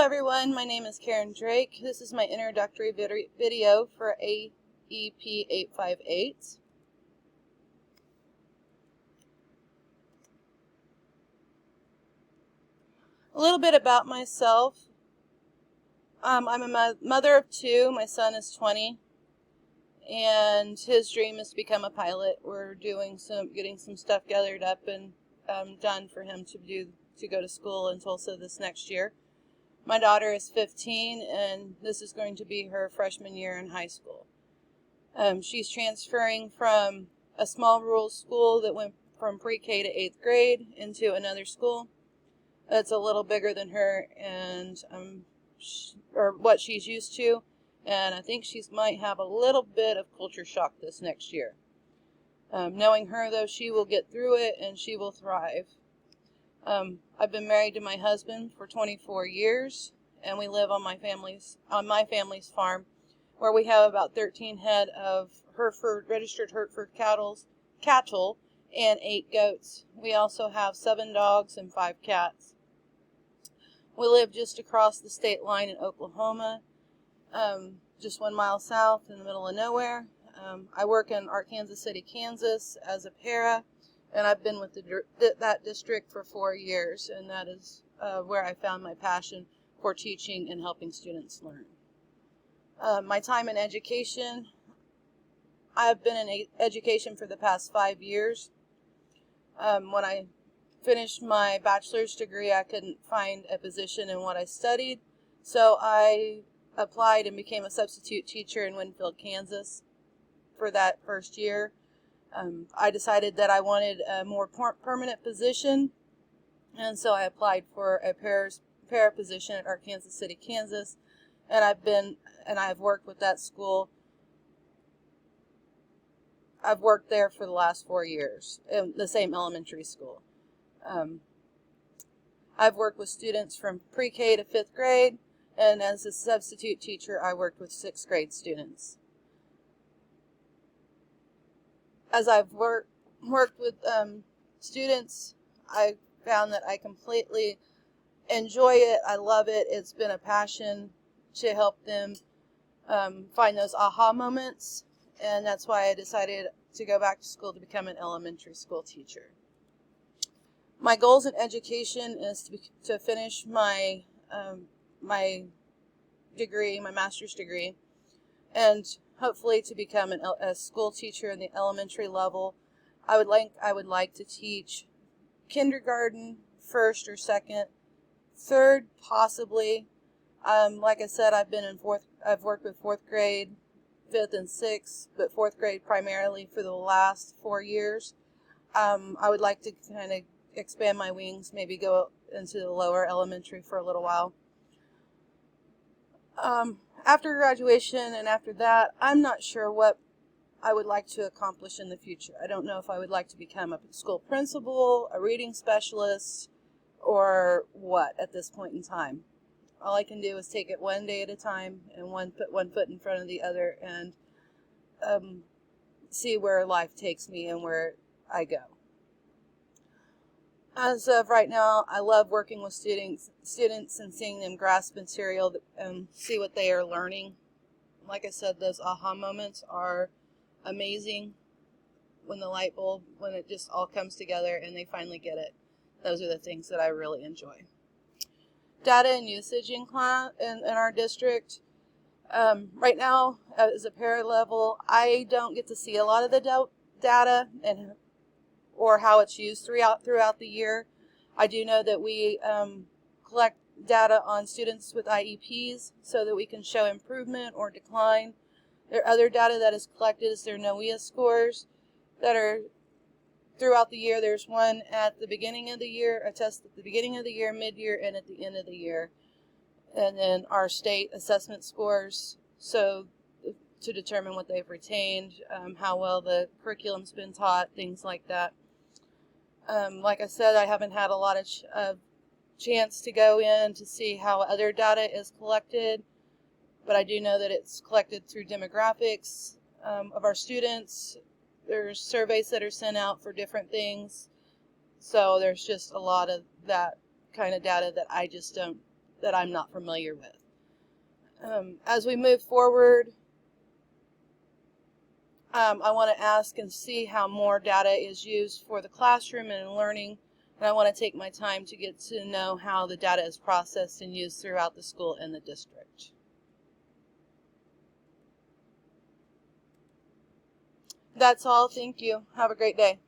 everyone, my name is Karen Drake. This is my introductory video for AEP 858. A little bit about myself. I'm a mother of two. My son is 20, and his dream is to become a pilot. We're getting some stuff gathered up and done for him to go to school in Tulsa this next year. My daughter is 15, and this is going to be her freshman year in high school. She's transferring from a small rural school that went from pre-K to 8th grade into another school that's a little bigger than her and or what she's used to, and I think she might have a little bit of culture shock this next year. Knowing her, though, she will get through it and she will thrive. I've been married to my husband for 24 years, and we live on my family's farm, where we have about 13 head of registered Hereford cattle and 8 goats. We also have 7 dogs and 5 cats. We live just across the state line in Oklahoma, just 1 mile south in the middle of nowhere. I work in Arkansas City, Kansas as a para, and I've been with that district for 4 years, and that is where I found my passion for teaching and helping students learn. My time in education, I've been in education for the past 5 years. When I finished my bachelor's degree, I couldn't find a position in what I studied, so I applied and became a substitute teacher in Winfield, Kansas for that first year. I decided that I wanted a more permanent position, and so I applied for a para position at Arkansas City, Kansas, and I've worked with that school. I've worked there for the last 4 years in the same elementary school. I've worked with students from pre-K to 5th grade, and as a substitute teacher, I worked with 6th grade students. As I've worked with students, I found that I completely enjoy it. I love it. It's been a passion to help them find those aha moments, and that's why I decided to go back to school to become an elementary school teacher. My goals in education is to finish my degree, my master's degree, and hopefully to become a school teacher in the elementary level. I would like to teach kindergarten, 1st or 2nd, 3rd possibly. Like I said, I've worked with 4th grade, 5th and 6th, but 4th grade primarily for the last 4 years. I would like to kind of expand my wings, maybe go into the lower elementary for a little while. After graduation and after that, I'm not sure what I would like to accomplish in the future. I don't know if I would like to become a school principal, a reading specialist, or what at this point in time. All I can do is take it one day at a time and put one foot in front of the other and see where life takes me and where I go. As of right now, I love working with students and seeing them grasp material and see what they are learning. Like I said, those aha moments are amazing when it just all comes together and they finally get it. Those are the things that I really enjoy. Data and usage in our district. Right now, as a para level, I don't get to see a lot of the data or how it's used throughout the year. I do know that we collect data on students with IEPs so that we can show improvement or decline. There are other data that is collected as their NOEA scores that are throughout the year. There's one at the beginning of the year, a test at the beginning of the year, mid-year, and at the end of the year. And then our state assessment scores, so to determine what they've retained, how well the curriculum's been taught, things like that. Like I said, I haven't had a lot of chance to go in to see how other data is collected, but I do know that it's collected through demographics of our students. There's surveys that are sent out for different things, so there's just a lot of that kind of data that that I'm not familiar with. As we move forward, I want to ask and see how more data is used for the classroom and learning, and I want to take my time to get to know how the data is processed and used throughout the school and the district. That's all. Thank you. Have a great day.